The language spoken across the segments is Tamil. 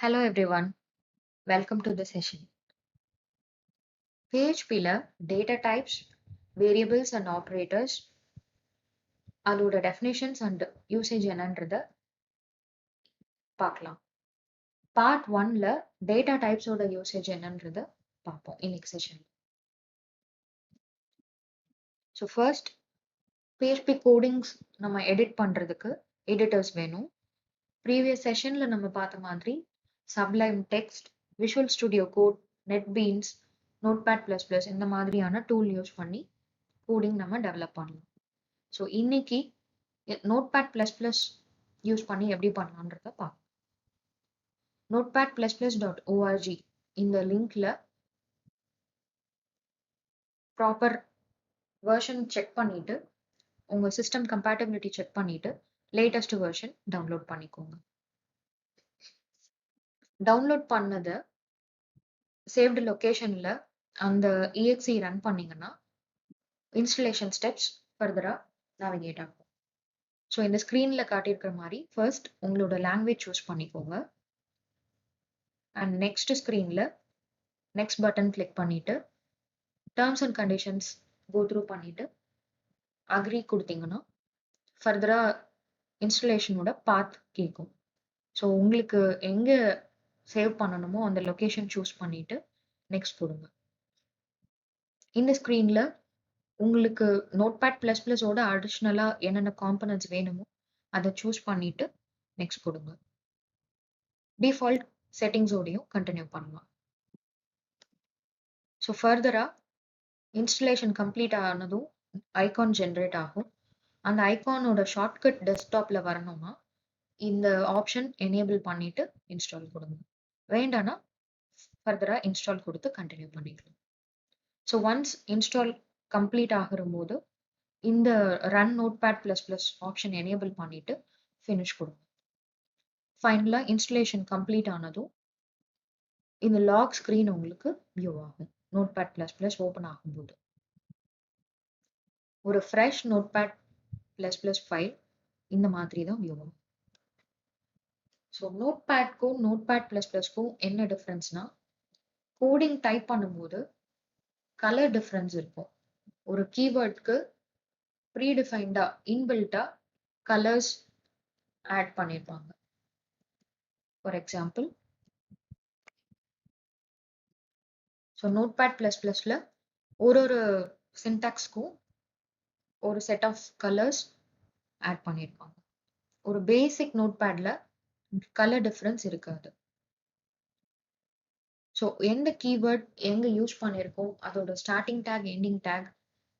Hello everyone, welcome to the session. PHP ல data types, variables and operators அதோட definitions and usage என்னன்றத பார்க்கலாம். Part 1ல data types ஓட usage என்னன்றத பார்ப்போம் இன்னைக்கு செஷன்ல. So first PHP codings நம்ம edit பண்றதுக்கு editors வேணும். Previous sessionல நம்ம பார்த்த மாதிரி Sublime Text, Visual Studio Code, NetBeans, Notepad++ இந்த மாதிரியான tool யூஸ் பண்ணி coding நம்ம டெவலப் பண்ணலாம். ஸோ இன்னைக்கு Notepad++ யூஸ் பண்ணி எப்படி பண்ணலான்றத பார்க்கலாம். notepad++.org இந்த லிங்க்ல ப்ராப்பர் வெர்ஷன் செக் பண்ணிட்டு உங்க சிஸ்டம் கம்பேட்டபிலிட்டி செக் பண்ணிட்டு லேட்டஸ்ட் வெர்ஷன் டவுன்லோட் பண்ணிக்கோங்க. டவுன்லோட் பண்ணத சேவ்டு லொகேஷன்ல அந்த exe ரன் பண்ணீங்கன்னா இன்ஸ்டலேஷன் ஸ்டெப்ஸ் ஃபர்தரா நேவிகேட் ஆகும். ஸோ இந்த ஸ்க்ரீன்ல காட்டியிருக்கிற மாதிரி ஃபர்ஸ்ட் உங்களோட லாங்குவேஜ் சூஸ் பண்ணிக்கோங்க. அண்ட் நெக்ஸ்ட் ஸ்க்ரீன்ல நெக்ஸ்ட் பட்டன் கிளிக் பண்ணிட்டு terms and conditions go through பண்ணிட்டு அக்ரி கொடுத்தீங்கன்னா ஃபர்தரா இன்ஸ்டலேஷனோட பாத் கேட்கும். ஸோ உங்களுக்கு எங்க சேவ் பண்ணணுமோ அந்த லொகேஷன் சூஸ் பண்ணிட்டு நெக்ஸ்ட் கொடுங்க. இந்த ஸ்க்ரீன்ல உங்களுக்கு Notepad++ஓட அடிஷ்னலா என்னென்ன காம்பனன்ட்ஸ் வேணுமோ அதை சூஸ் பண்ணிட்டு நெக்ஸ்ட் கொடுங்க. டிஃபால்ட் செட்டிங்ஸோடையும் கண்டினியூ பண்ணலாம். ஸோ ஃபர்தரா இன்ஸ்டலேஷன் கம்ப்ளீட் ஆனதும் ஐகான் ஜென்ரேட் ஆகும். அந்த ஐகானோட ஷார்ட்கட் டெஸ்க்டாப்ல வரணும்னா இந்த ஆப்ஷன் எனேபிள் பண்ணிட்டு இன்ஸ்டால் கொடுங்க. வேண்டாம்னா ஃபர்தரா இன்ஸ்டால் கொடுத்து கண்டினியூ பண்ணிக்கலாம். ஸோ ஒன்ஸ் இன்ஸ்டால் கம்ப்ளீட் ஆகிற போது இந்த ரன் Notepad++ ஆப்ஷன் எனேபிள் பண்ணிட்டு ஃபினிஷ் கொடுங்க. ஃபைனலா இன்ஸ்டலேஷன் கம்ப்ளீட் ஆனதும் இந்த லாக் ஸ்கிரீன் உங்களுக்கு வியூ ஆகும். Notepad++ ஓபன் ஆகும்போது ஒரு ஃப்ரெஷ் Notepad++ ஃபைல் இந்த மாதிரி தான் வியூ ஆகும். ஸோ நோட்பேட்க்கும் Notepad++க்கும் என்ன டிஃப்ரென்ஸ்னா கோடிங் டைப் பண்ணும்போது கலர் டிஃப்ரென்ஸ் இருக்கும். ஒரு கீவேர்டுக்கு ப்ரீடிஃபைண்டா இன்பில்ட்டா கலர்ஸ் ஆட் பண்ணியிருப்பாங்க. ஃபார் எக்ஸாம்பிள் ஸோ Notepad++ல ஒரு சின்டாக்ஸ்க்கும் ஒரு செட் ஆஃப் கலர்ஸ் ஆட் பண்ணியிருப்பாங்க. ஒரு பேசிக் நோட்பேட்ல கலர் டிஃப்ரென்ஸ் இருக்காது. ஸோ எந்த கீவேர்ட் எங்க யூஸ் பண்ணியிருக்கோம் அதோட ஸ்டார்டிங் டேக் எண்டிங் டேக்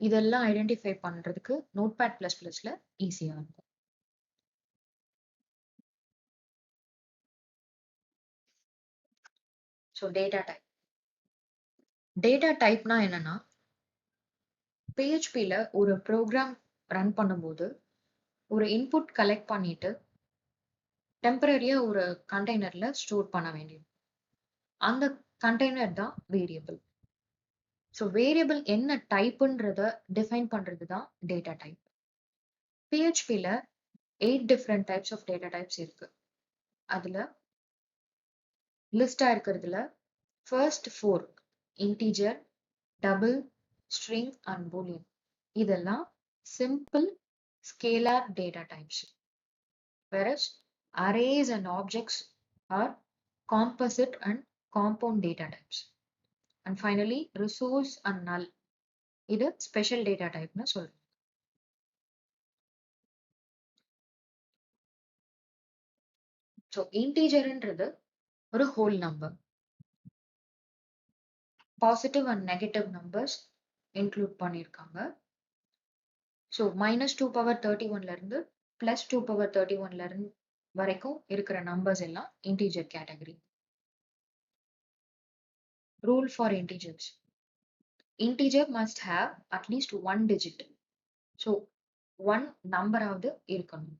இதெல்லாம் ஐடென்டிஃபை பண்றதுக்கு Notepad++ல ஈஸியா இருக்கும். ஸோ டேட்டா டைப்னா என்னன்னா PHPல ஒரு ப்ரோக்ராம் ரன் பண்ணும்போது ஒரு இன்புட் கலெக்ட் பண்ணிட்டு டெம்பரரியா ஒரு கண்டெய்னர்ல ஸ்டோர் பண்ண வேண்டியது. அந்த கண்டெய்னர் தான் வேரியபிள். ஸோ வேரியபிள் என்ன டைப்ன்றத டிஃபைன் பண்றது தான் டேட்டா டைப். PHPல 8 different types of data types இருக்கு. அதுல லிஸ்டா இருக்கிறதுல first 4 integer, double, string and boolean இதெல்லாம் simple scalar data types, whereas arrays and objects are composite and compound data types. And finally resource and null இது ஸ்பெஷல் டேட்டா டைப்னு சொல்றோம். ஸோ இன்டிஜர்ன்றது ஒரு whole number. Positive and negative numbers include பண்ணியிருக்காங்க. ஸோ -2^31 இருந்து +2^31 வரைக்கும் இருக்கிற நம்பர்ஸ் எல்லாம் integer category. Rule for integers: integer must have at least one digit. So one நம்பராவது இருக்கணும்.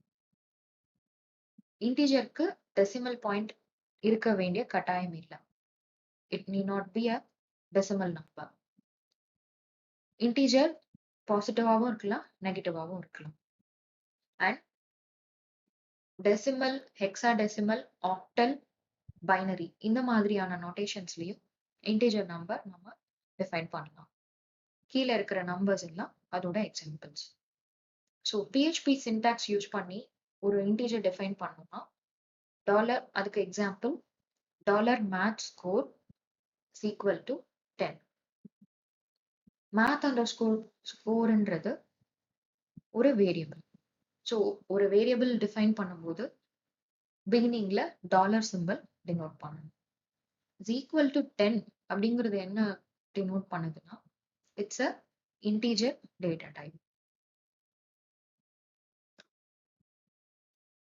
இன்டிஜருக்கு டெசிமல் பாயிண்ட் இருக்க வேண்டிய கட்டாயம் இல்லை. It need not be a decimal number. Integer பாசிட்டிவாகவும் இருக்கலாம், நெகட்டிவாகவும் இருக்கலாம். And decimal, hexadecimal, octal, binary இந்த மாதிரியான நோட்டேஷன்ஸ்லயும் இன்டிஜர் நம்பர் நம்ம டிஃபைன் பண்ணலாம். கீழே இருக்கிற நம்பர்ஸ் எல்லாம் அதோட examples. So PHP syntax use பண்ணி ஒரு இன்டிஜர் டிஃபைன் பண்ணோம்னா டாலர் அதுக்கு example $math score is equal to 10. math underscore scoreன்றது ஒரு வேரியபிள். ஸோ ஒரு வேரியபிள் டிஃபைன் பண்ணும்போது பிகினிங்ல டாலர் சிம்பிள் டினோட் பண்ணணும். இஸ் ஈக்குவல் டு 10 அப்படிங்கிறது என்ன டினோட் பண்ணுதுன்னா it's a integer data type.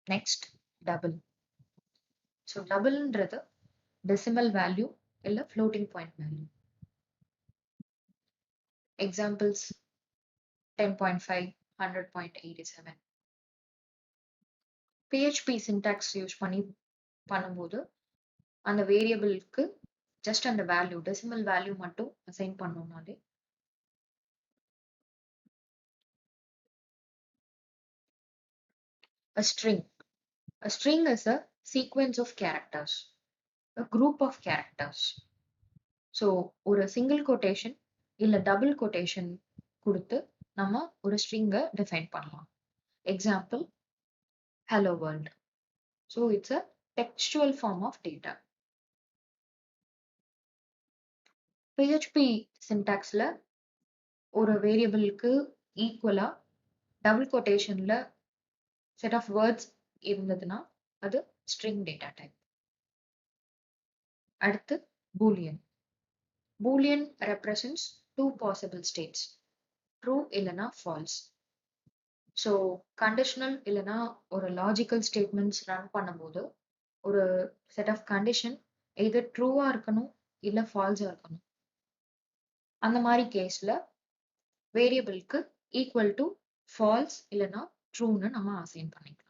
Next double. So டபுள்ன்றது டெசிமல் வேல்யூ இல்ல floating point value. Examples 10.5, 100.87. PHP syntax use பண்ணி பண்ணும்போது அந்த வேரியபிளுக்கு ஜஸ்ட் அந்த வேல்யூ டெசிமல் வேல்யூ மட்டும் assign பண்ணோம்னாலே a string. A string is a sequence of characters, a group of characters. So ஒரு சிங்கிள் கொட்டேஷன் இல்ல டபுள் கொட்டேஷன் கொடுத்து நம்ம ஒரு ஸ்ட்ரிங்கை டிஃபைன் பண்ணலாம். Example hello world. So it's a textual form of data. PHP syntaxல ஒரு வேரியபிளுக்கு ஈக்குவலா டபுள் கொட்டேஷன்ல செட் ஆஃப் வேர்ட்ஸ் இருந்ததுன்னா அது ஸ்ட்ரிங் டேட்டா டைப். அடுத்து Boolean. Boolean represents two possible states, true இல்லைனா ஃபால்ஸ். ஸோ கண்டிஷனல் இல்லைனா ஒரு லாஜிக்கல் ஸ்டேட்மெண்ட்ஸ் ரன் பண்ணும்போது ஒரு செட் ஆஃப் கண்டிஷன் எதர் ட்ரூவா இருக்கணும் இல்ல ஃபால்ஸா இருக்கணும். அந்த மாதிரி கேஸ்ல வேரியபிளுக்கு ஈக்குவல் டு ஃபால்ஸ் இல்லைனா ட்ரூன்னு நம்ம அசைன் பண்ணிக்கலாம்.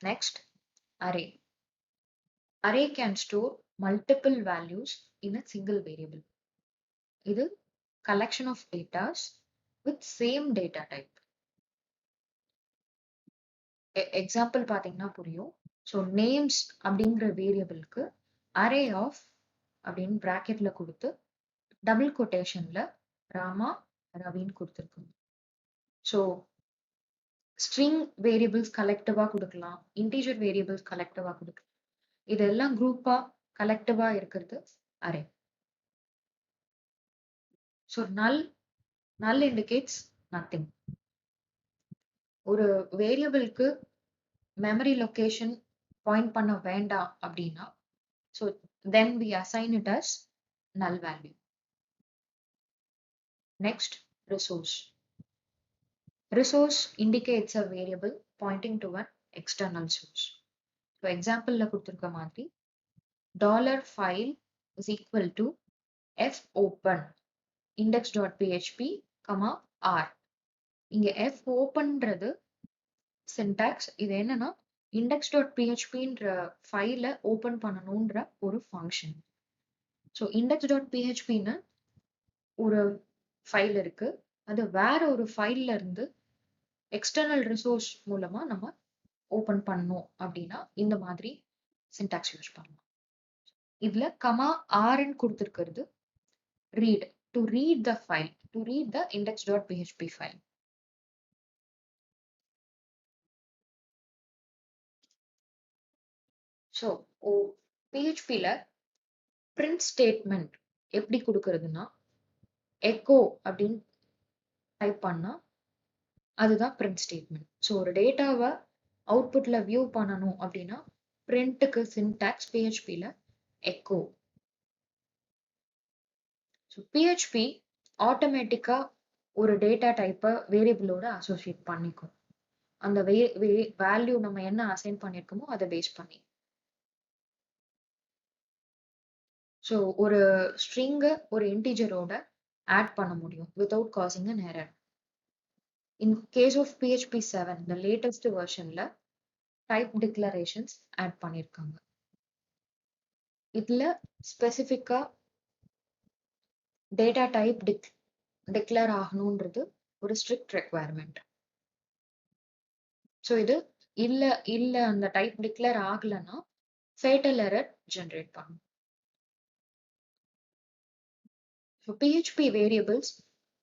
Next, array. Array can store multiple values in a single variable. இது collection of datas with same data type. Example பாத்தீங்கன்னா புரியும். ஸோ நேம்ஸ் அப்படிங்கிற வேரியபிளுக்கு அரே ஆஃப் அப்படின்னு பிராக்கெட்ல கொடுத்து டபுள் கொட்டேஷன்ல ராமா ரவின்னு கொடுத்துருக்கோம். ஸோ ஸ்ட்ரிங் வேரியபிள்ஸ் கலெக்டிவா கொடுக்கலாம், இன்டீஜர் வேரியபிள்ஸ் கலெக்டிவா கொடுக்கலாம். இதெல்லாம் குரூப்பா கலெக்டிவா இருக்கிறது array. So null indicates nothing. ஒரு வேரியபிளுக்கு மெமரி லொகேஷன் பாயிண்ட் பண்ண வேண்டாம் அப்படின்னா so then we assign it as null value. Next, resource. Resource indicates a variable pointing to an external source. So example la கொடுத்திருக்க மாதிரி $file is equal to fopen index.php, r. இங்க fopenன்றது syntax. இது என்னன்னா index.phpன்ற ஃபைலை ஓபன் பண்ணணும்ன்ற ஒரு ஃபங்க்ஷன். ஸோ index.phpன்னு ஒரு ஃபைல் இருக்கு, அது வேற ஒரு ஃபைல்ல இருந்து எக்ஸ்டர்னல் ரிசோர்ஸ் மூலமா நம்ம ஓபன் பண்ணோம் அப்படின்னா இந்த மாதிரி சின்டாக்ஸ் யூஸ் பண்ணலாம். இதுல r கொடுத்திருக்கிறது read, to read the file, to read the index.php file. So PHPல print statement எப்படி கொடுக்கறதுன்னா echo அப்படின்னு டைப் பண்ணா அதுதான் print statement. ஸோ ஒரு டேட்டாவை அவுட்புட்ல வியூ பண்ணணும் அப்படின்னா பிரிண்ட்டுக்கு சின்டாக்ஸ் PHPல echo. ஸோ PHP ஆட்டோமேட்டிக்கா ஒரு டேட்டா டைப்பை வேரியபிளோட அசோசியேட் பண்ணிக்கும். அந்த வேல்யூ நம்ம என்ன அசைன் பண்ணிருக்கோமோ அதை பேஸ் பண்ணி. ஸோ ஒரு ஸ்ட்ரிங்கை ஒரு இன்டிஜரோட ஆட் பண்ண முடியும் without causing an error. In case of PHP 7, the latest versionல type declarations ஆட் பண்ணிருக்காங்க. இதுல ஸ்பெசிஃபிக்கா டேட்டா டைப் டிக்ளேர் ஆகணும்ன்றது ஒரு ஸ்ட்ரிக்ட் ரெக்வயர்மெண்ட். ஸோ இது இல்ல இல்ல அந்த டைப் டிக்ளேர் ஆகலன்னா ஃபேட்டல் எரர் ஜெனரேட் பண்ணும். ஸோ PHP வேரியபிள்ஸ்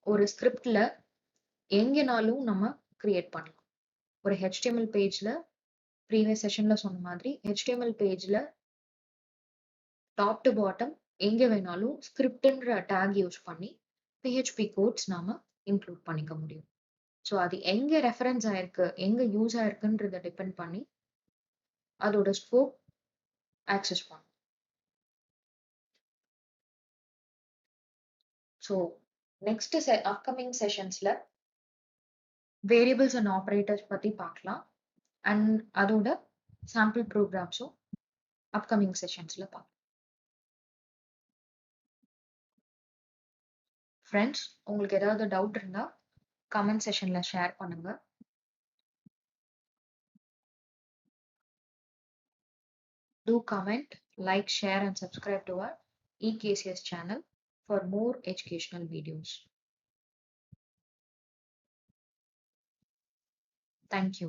ஒரு ஸ்கிரிப்ட்ல எங்கேனாலும் நம்ம கிரியேட் பண்ணலாம். ஒரு HTML பேஜ்ல ப்ரீவியஸ் செஷன்ல சொன்ன மாதிரி HTML பேஜ்ல டாப் டு பாட்டம் எங்க வேணாலும் ஸ்கிரிப்ட்ன்ற டேக் யூஸ் பண்ணி PHP கோட்ஸ் நாம இன்க்ளூட் பண்ணிக்க முடியும். ஸோ அது எங்க ரெஃபரன்ஸ் ஆயிருக்கு, எங்க யூஸ் ஆயிருக்குன்றத டிபெண்ட் பண்ணி அதோட ஸ்கோப் ஆக்சஸ் பண்ணும். ஸோ நெக்ஸ்ட் அப்கமிங் செஷன்ஸ்ல வேரியபிள்ஸ் அண்ட் ஆப்ரேட்டர்ஸ் பத்தி பார்க்கலாம். அண்ட் அதோட சாம்பிள் ப்ரோக்ராம்ஸும் அப்கமிங் செஷன்ஸ்ல பார்க்கலாம். ஃப்ரெண்ட்ஸ், உங்களுக்கு ஏதாவது டவுட் இருந்தா கமெண்ட் செஷன்ல ஷேர் பண்ணுங்க. Do comment, like, share, and subscribe to our eKCS channel for more educational videos. Thank you.